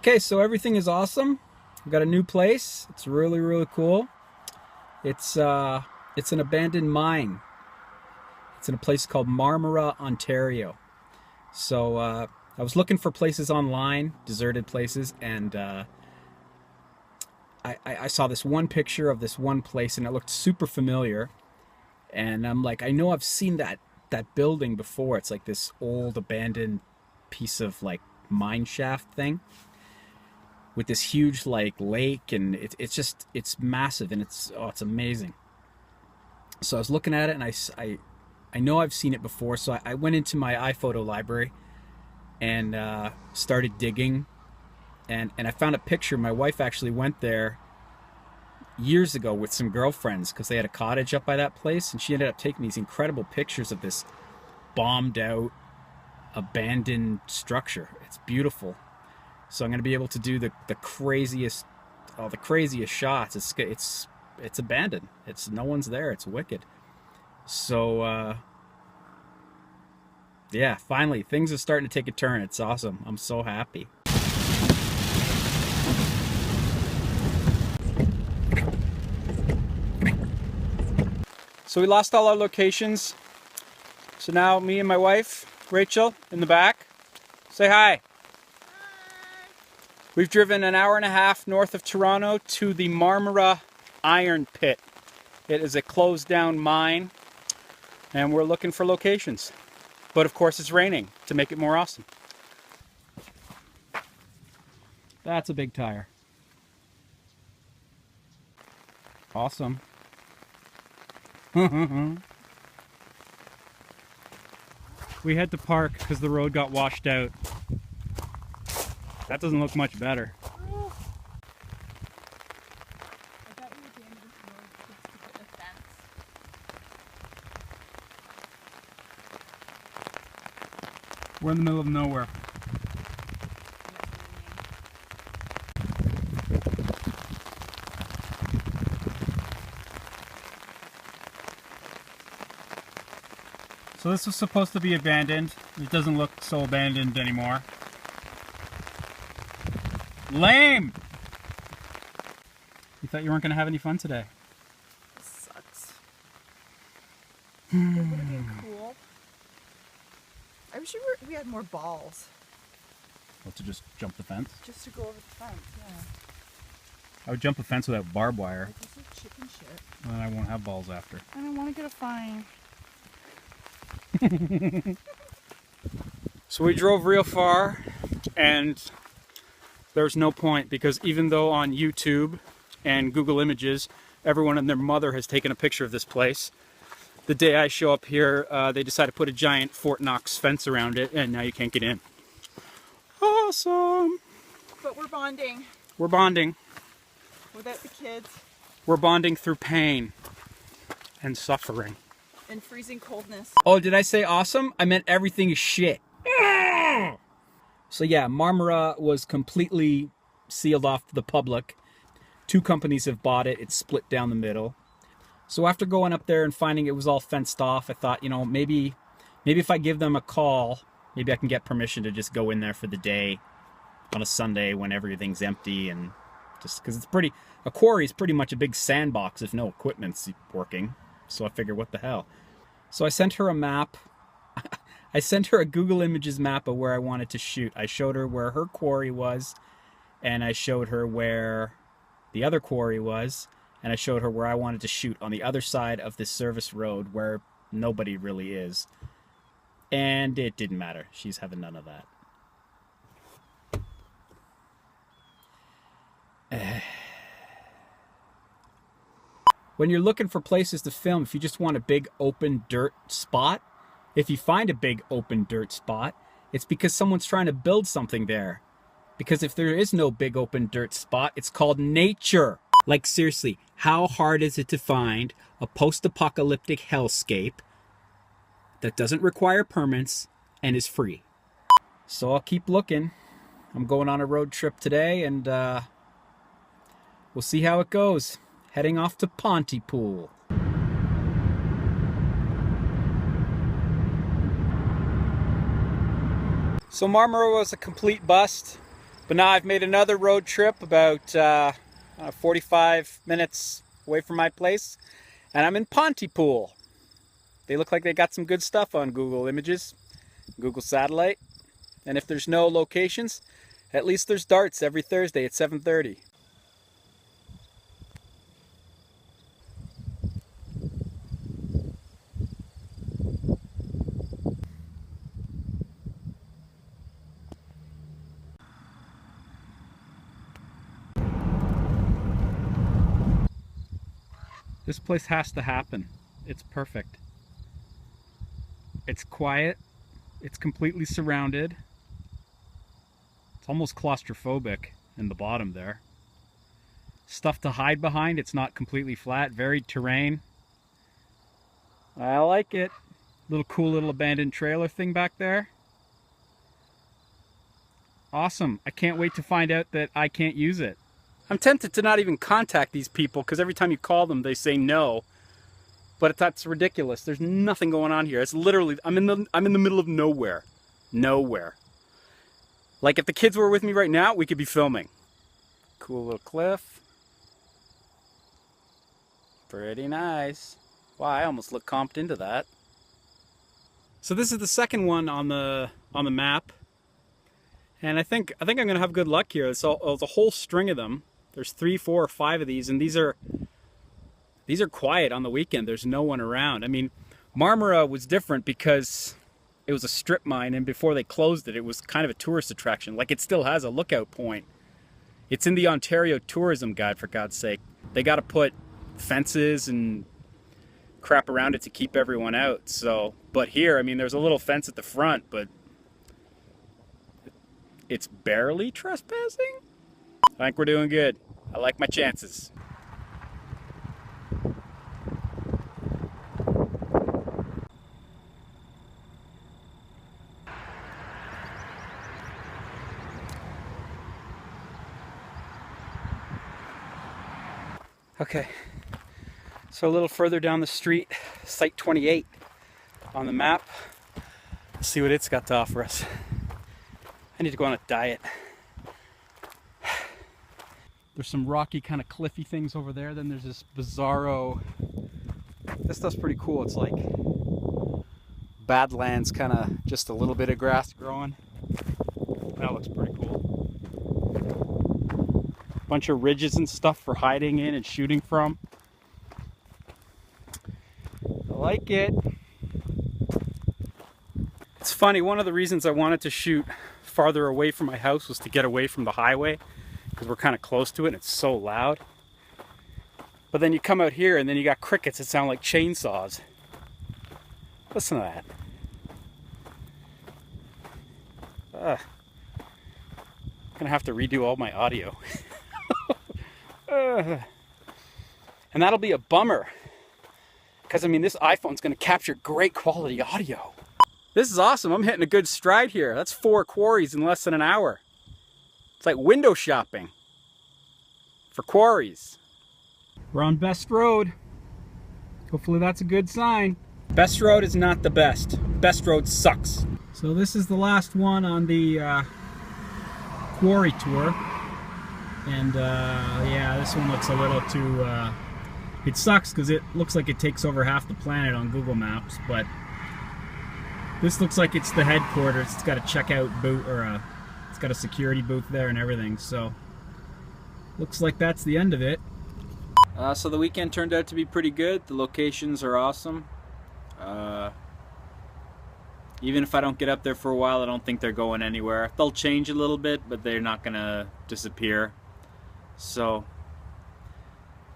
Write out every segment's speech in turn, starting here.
Okay, so everything is awesome. We've got a new place. It's really, really cool. It's an abandoned mine. It's in a place called Marmora, Ontario. So I was looking for places online, deserted places, and I saw this one picture of this one place, and it looked super familiar. And I'm like, I know I've seen that building before. It's like this old abandoned piece of like mine shaft thing with this huge like lake, and it's massive, and it's amazing. So I was looking at it, and I know I've seen it before, so I went into my iPhoto library and started digging, and I found a picture. My wife actually went there years ago with some girlfriends because they had a cottage up by that place, and she ended up taking these incredible pictures of this bombed out abandoned structure. It's beautiful. So I'm going to be able to do the craziest shots. It's abandoned. It's no one's there. It's wicked. So yeah, finally things are starting to take a turn. It's awesome. I'm so happy. So we lost all our locations. So now me and my wife, Rachel, in the back. Say hi. We've driven an hour and a half north of Toronto to the Marmora Iron Pit. It is a closed down mine, and we're looking for locations. But of course it's raining to make it more awesome. That's a big tire. Awesome. We had to park because the road got washed out. That doesn't look much better. We're in the middle of nowhere. So this was supposed to be abandoned. It doesn't look so abandoned anymore. Lame! You thought you weren't going to have any fun today. This sucks. It would have been cool. I wish we had more balls. What, to just jump the fence? Just to go over the fence, yeah. I would jump a fence without barbed wire. Like, this is chicken shit. And then I won't have balls after. I don't want to get a fine. So we drove real far, and there's no point, because even though on YouTube and Google Images everyone and their mother has taken a picture of this place, the day I show up here they decide to put a giant Fort Knox fence around it, and now you can't get in. Awesome! But we're bonding. We're bonding. Without the kids. We're bonding through pain and suffering. And freezing coldness. Oh, did I say awesome? I meant everything is shit. So yeah, Marmora was completely sealed off to the public. 2 companies have bought it. It's split down the middle. So after going up there and finding it was all fenced off, I thought, you know, maybe if I give them a call, maybe I can get permission to just go in there for the day on a Sunday when everything's empty, and just because a quarry is pretty much a big sandbox if no equipment's working. So I figured, what the hell? So I sent her a map. I sent her a Google Images map of where I wanted to shoot. I showed her where her quarry was, and I showed her where the other quarry was, and I showed her where I wanted to shoot on the other side of this service road where nobody really is. And it didn't matter. She's having none of that. When you're looking for places to film, if you just want a big open dirt spot, if you find a big open dirt spot, it's because someone's trying to build something there. Because if there is no big open dirt spot, it's called nature. Like seriously, how hard is it to find a post-apocalyptic hellscape that doesn't require permits and is free? So I'll keep looking. I'm going on a road trip today, and we'll see how it goes. Heading off to Pontypool. So Marmora was a complete bust. But now I've made another road trip about 45 minutes away from my place, and I'm in Pontypool. They look like they got some good stuff on Google Images, Google Satellite, and if there's no locations, at least there's darts every Thursday at 7:30. This place has to happen. It's perfect. It's quiet. It's completely surrounded. It's almost claustrophobic in the bottom there. Stuff to hide behind. It's not completely flat. Varied terrain. I like it. Little cool little abandoned trailer thing back there. Awesome. I can't wait to find out that I can't use it. I'm tempted to not even contact these people because every time you call them they say no. But that's ridiculous. There's nothing going on here. It's literally I'm in the middle of nowhere. Nowhere. Like if the kids were with me right now, we could be filming. Cool little cliff. Pretty nice. Wow, I almost look comped into that. So this is the second one on the map. And I think I'm gonna have good luck here. It's a whole string of them. There's 3, 4, or 5 of these, and these are quiet on the weekend. There's no one around. I mean, Marmara was different because it was a strip mine, and before they closed it, it was kind of a tourist attraction. Like it still has a lookout point. It's in the Ontario Tourism Guide, for God's sake. They got to put fences and crap around it to keep everyone out. So, but here, I mean, there's a little fence at the front, but it's barely trespassing. I think we're doing good. I like my chances. Okay, so a little further down the street, Site 28 on the map. Let's see what it's got to offer us. I need to go on a diet. There's some rocky kind of cliffy things over there. Then there's this bizarro, this stuff's pretty cool. It's like Badlands, kind of just a little bit of grass growing. That looks pretty cool. Bunch of ridges and stuff for hiding in and shooting from. I like it. It's funny, one of the reasons I wanted to shoot farther away from my house was to get away from the highway, because we're kind of close to it and it's so loud. But then you come out here and then you got crickets that sound like chainsaws. Listen to that. I'm gonna have to redo all my audio. And that'll be a bummer, because I mean this iPhone's gonna capture great quality audio. This is awesome. I'm hitting a good stride here. That's 4 quarries in less than an hour. It's like window shopping for quarries. We're on Best Road. Hopefully that's a good sign. Best Road is not the best. Best Road sucks. So this is the last one on the quarry tour. And yeah, this one looks a little too, it sucks because it looks like it takes over half the planet on Google Maps, but this looks like it's the headquarters. It's got a checkout booth, or it's got a security booth there and everything, so looks like that's the end of it. So the weekend turned out to be pretty good. The locations are awesome. Even if I don't get up there for a while, I don't think they're going anywhere. They'll change a little bit, but they're not gonna disappear. So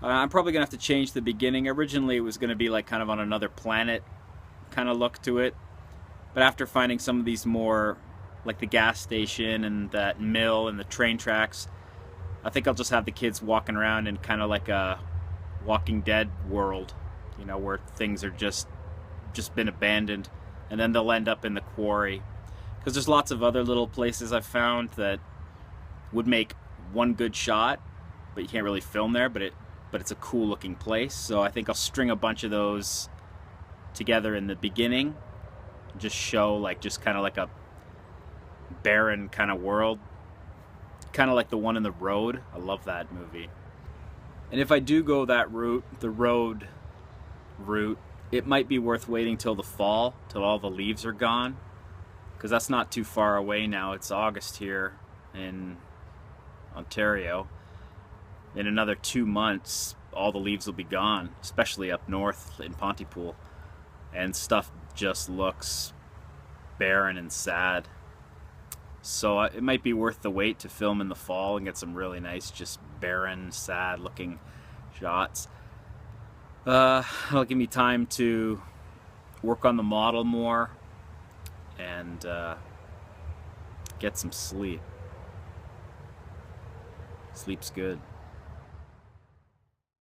I'm probably gonna have to change the beginning. Originally it was gonna be like kind of on another planet kind of look to it, but after finding some of these more, like the gas station and that mill and the train tracks, I think I'll just have the kids walking around in kind of like a Walking Dead world, you know, where things are just been abandoned, and then they'll end up in the quarry. Because there's lots of other little places I've found that would make one good shot, but you can't really film there, but it's a cool looking place. So I think I'll string a bunch of those together in the beginning, just show like just kind of like a barren kind of world, kind of like the one in the road. I love that movie. And if I do go that route, the road route, it might be worth waiting till the fall, till all the leaves are gone, because that's not too far away now. It's August here in Ontario. In another 2 months, all the leaves will be gone, especially up north in Pontypool, and stuff just looks barren and sad. So it might be worth the wait to film in the fall and get some really nice, just barren, sad looking shots. It'll give me time to work on the model more and get some sleep. Sleep's good.